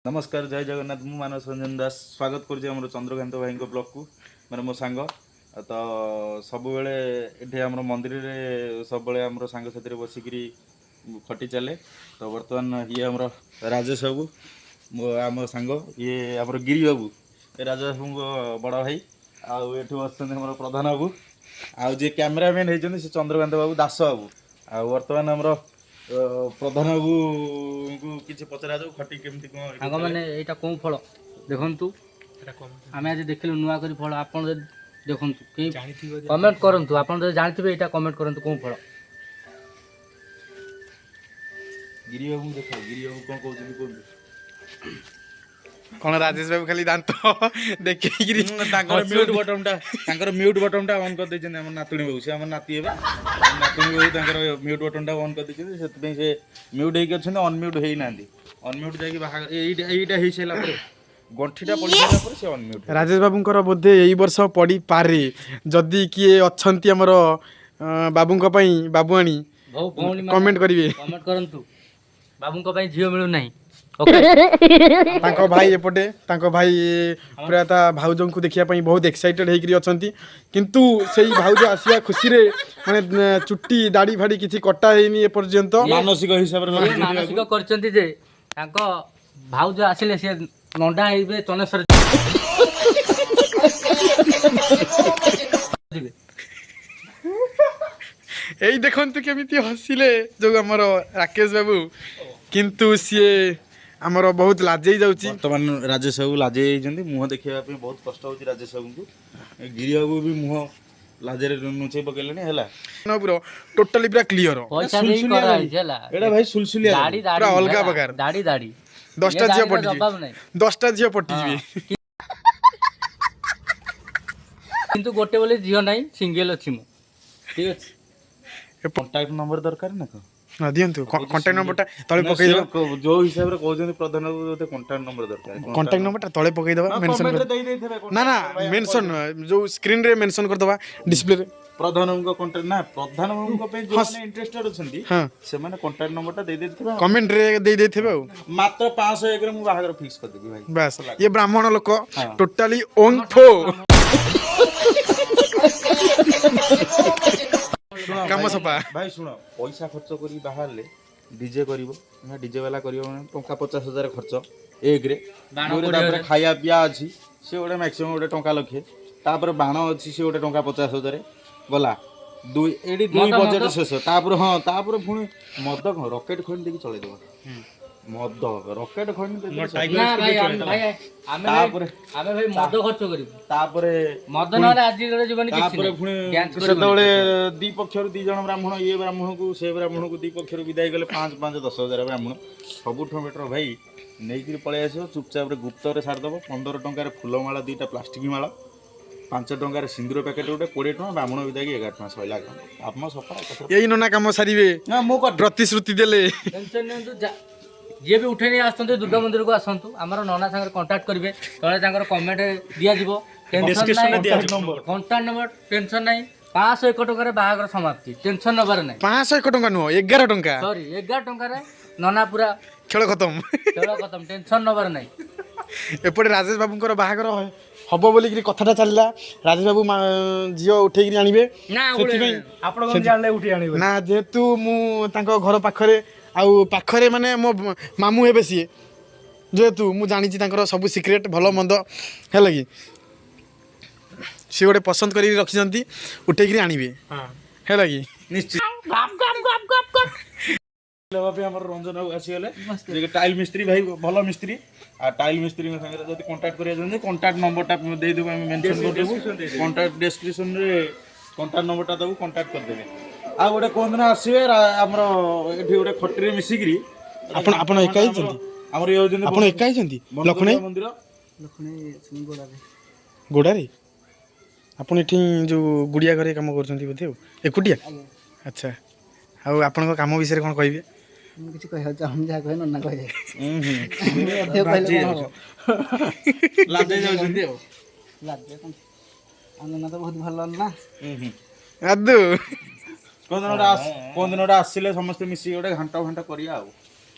नमस्कार जय जगन्नाथ मु मानस रंजन दास स्वागत कर चंद्रकांत भाई ब्लॉग को मैंने मो सांग तो सब ये आम मंदिर रे सब आम सांग साथी बसिक खटी चले तो बर्तमान ये आम राजेश बाबू आम सांग ये आम गिरी बाबू ये राजेश बाबू बड़ भाई आठ बस प्रधान बाबू आए कैमेरामैन होती से चंद्रकांत बाबू दास बाबू आ बर्तमान आमर प्रधान बाबू को किसी पचरा जाऊ खटी केमती आग मैंने यहाँ कौन फल देखु आम आज देख नुआ कर फल आप देखु कमेंट करूँ आप जानते यहाँ कमेंट करूँ कौन फल गिरी बाबू देख गिरी बाबू कौन कहते कौन राजेश बाबू खाली दांत देख म्यूट बटन टा ऑन कर देछन हमर नातुणी बाबू से हमर नाती हेबे नातुणी बाबू तांकर म्यूट बटन टा ऑन कर देछन सेतबे से म्यूट हेइ अछन अनम्यूट हेइ नांदी अनम्यूट जाकी बाहा एइटा हेइ सेला पर गंठीटा पड़ी सेला पर से अनम्यूट राजेश बाबूंकर बोधे एई वर्ष पड़ी पारे जदी किए अछंती हमर बाबूंक पई बाबुआणी कमेंट करिवे कमेंट करंतु बाबूंक पई झियो मिलु नाही तांको भाई एपटे तांको भाई पूरा ता भाउजों को देखिया पई बहुत एक्साइटेड हेकरी अछंती किंतु सेई भाउज आसिया खुशी रे माने चुट्टी दाढ़ी फाड़ी किछि कटा हेनी ए पर्यंत मानसिक हिसाब रे मानसिक करचंती जे तांको भाउज आसिले से नंडा हेबे चनेश्वर एई देखंतु केमिति हसिले जो हमर राकेश बाबू किंतु सीए आमर बहुत लाजई जाउची वर्तमान राजेश बाबू लाजे जाइछन्ती मुह देखिया पे बहुत कष्ट होची राजेश बाबू को गिरी बाबू भी मुह लाजरे नुचे पकेलेनी हला न पूरा टोटली पूरा क्लियर पैसा देई करा हैला एडा भाई सुलसुलिया दाढ़ी पूरा अलगा प्रकार दाढ़ी दाढ़ी 10टा झियो पटी जवाब नहीं 10टा झियो पटी जीवे किंतु गोटे बोले झियो नाही सिंगल अछि मु ठीक अछि कांटेक्ट नंबर दरकार ना को ना दियंतु कांटेक्ट नंबरटा तळे पकई देबा जो हिसाब रे कहउछन्ती प्रधान बाबू ओते कांटेक्ट नंबर दरकार कांटेक्ट नंबरटा तळे पकई देबा मेंशन कमेंट रे देई देथबे ना ना मेंशन जो स्क्रीन रे मेंशन कर देबा डिस्प्ले रे प्रधान बाबू को कांटेक्ट ना प्रधान बाबू को पे जो माने इंटरेस्टेड अछन्ती हां से माने कांटेक्ट नंबरटा देई देथबे कमेंट रे देई देथिबे मात्र 501 रे मु बाहागर फिक्स कर देबी भाई बस ये ब्राह्मण लोक टोटली ओंठो काम सपा भाई सुनो पैसा खर्च करी बाहर ले डीजे करिवो ना डीजे वाला करिवो टंका 50,000 खर्च एक रे दुरे तापर खाया पिया अछि से ओडे मैक्सिमम ओडे टंका लखे तापर बाण अछि से ओडे टंका 50,000 गला दुई एडी दुई बजेट शेष तापर हां तापर पुनी मद रॉकेट खोन देकी चले देबो मद रॉकेट खोन देकी ना भाई आमे भाई मद खर्च करिवो तापर मद नले आज रे जीवन किछि तापर पुनी सेतबेले दी पक्षर दी जण ब्राह्मण ये ब्राह्मण को से ब्राह्मण को दी पक्षर विदाई गले 5-5-10,000 ब्राह्मण सबुठ बेटर भाई नेइकरी पळे आसो चुपचाप रे गुप्त रे सार दबो 15 टंका रे फुलमाला दीटा प्लास्टिक माला 5 टंका रे सिंदूर पैकेट उठे 20 टंका ब्राह्मण विदाई 11 टंका सइला काम सफा यही नना काम सारिवे ना मो प्रतिश्रुति देले टेंशन नै जे भी उठे नहीं आसते दुर्गा मंदिर को आसतु आमर नना सागर कांटेक्ट करेंगे तले कमेंट दिया जीवो कांटेक्ट नंबर टेंशन नहीं 501 टंका बाहागर समाप्ति टेंशन नबार नहीं 501 टंका नुह 11 टंका सॉरी 11 टंका नना पूरा खेल खत्म टेंशन नबार नहीं एपटे राजेश बाबूंकर बाहागर हब बोलिक कथाटा चलला राजेश बाबू झियो उठेकरी आनिबे ना जेहेतु मु तांको घर पाखरे आउ पाखरे माने मो मामू हेबे सी जेहेतु मु जानी सब सिक्रेट भल मंद है कि सी गोटे पसंद कर रखी उठेकरी आनिबे है कि निश्चित रंजन बाबू आसीगले टाइल मिस्त्री भाई भल मिस्त्री आ टाइल मिस्त्री संगे जब कांटेक्ट करिया कांटेक्ट नंबरटा दे देबो हम मेंशन कर देबो कांटेक्ट डिस्क्रिप्शन रे कांटेक्ट नंबरटा दबो कांटेक्ट कर देबे आ गोटे कोन दिन आसीबे हमर एठी गोटे खटरी मिसिकरी आपण एकाई जंती हमर यो जंती आपण एकाई जंती लखनई मंदिर गोडा रे आपण एठी जो गुडिया घरे काम करछंती बोथे एकुटिया अच्छा आ आपण काम विषय कोन कहबे किसी कह हम जा कहे नन्ना कहे लाजे जाउछंती हो लाजे नन्ना तो बहुत भल ना आदु कोन दिन आसिले समस्त मिसी गोटे घंटा घंटा करिया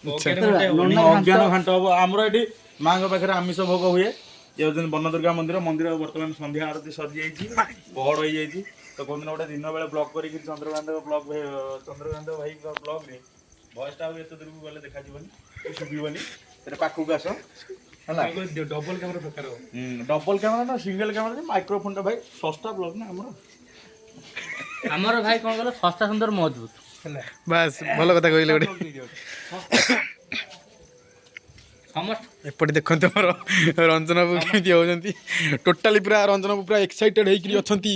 ଅଜ୍ଞାନ ଘାଣ୍ଟ ହବ। ଆମର ଏଠି ମାଙ୍କ ପାଖରେ ଆମିଷ ଭୋଗ ହୁଏ। ଇଏ ହଉଛନ୍ତି ବନଦୁର୍ଗା ମନ୍ଦିର। ମନ୍ଦିର ବର୍ତ୍ତମାନ ସନ୍ଧ୍ୟା ଆଳତି ସରିଯାଇଛି, ପହଡ଼ ହେଇଯାଇଛି। ତ କୋଉଦିନ ଗୋଟେ ଦିନ ବେଳେ ବ୍ଲଗ କରିକି ଚନ୍ଦ୍ରକାନ୍ତ ଭାଇଙ୍କ ବ୍ଲଗରେ ଭଏସଟା ଆଉ ଏତେ ଦୂରକୁ ଗଲେ ଦେଖାଯିବନି, ଶୁଭିବନି। ସେଟା ପାଖକୁ ଆସ ହେଲା। ଡବଲ କ୍ୟାମେରା ଦରକାର। ଡବଲ କ୍ୟାମେରା ନା ସିଙ୍ଗଲ କ୍ୟାମେରା, ମାଇକ୍ରୋଫୋନଟା ଭାଇ ଶସ୍ତା ବ୍ଲଗ ନା ଆମର। ଆମର ଭାଇ କଣ କଲ ଶସ୍ତା ସୁନ୍ଦର ମଜବୁତ ହେଲା। ବାସ୍ ଭଲ କଥା କହିଲେ ଗୋଟେ। ସମସ୍ତ ଏପଟେ ଦେଖନ୍ତୁ ଆମର ରଞ୍ଜନ ବାବୁ କେମିତି ହଉଛନ୍ତି। ଟୋଟାଲି ପୁରା ରଞ୍ଜନ ବାବୁ ପୁରା ଏକ୍ସାଇଟେଡ୍ ହେଇକିରି ଅଛନ୍ତି।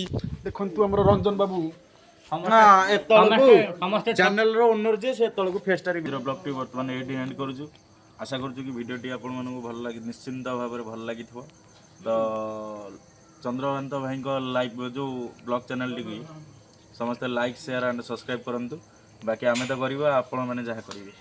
ଦେଖନ୍ତୁ ଆମର ରଞ୍ଜନ ବାବୁ। ନା ଏତେବେଳକୁ ସମସ୍ତେ ଚ୍ୟାନେଲର ଓନର ଯିଏ ସେ ଏତେବେଳକୁ ଫେସ୍ଟାରେ ବ୍ଲଗଟି ବର୍ତ୍ତମାନ ଏଇଠି ଏଣ୍ଡ କରୁଛୁ। ଆଶା କରୁଛୁ କି ଭିଡ଼ିଓଟି ଆପଣମାନଙ୍କୁ ଭଲ ଲାଗି ନିଶ୍ଚିନ୍ତ ଭାବରେ ଭଲ ଲାଗିଥିବ। ତ ଚନ୍ଦ୍ରକାନ୍ତ ଭାଇଙ୍କ ଲାଇଭ୍ ଯେଉଁ ବ୍ଲଗ୍ ଚ୍ୟାନେଲଟିକି ସମସ୍ତେ ଲାଇକ୍ ସେୟାର ଆଣ୍ଡ ସବସ୍କ୍ରାଇବ୍ କରନ୍ତୁ। ବାକି ଆମେ ତ କରିବା, ଆପଣମାନେ ଯାହା କରିବେ।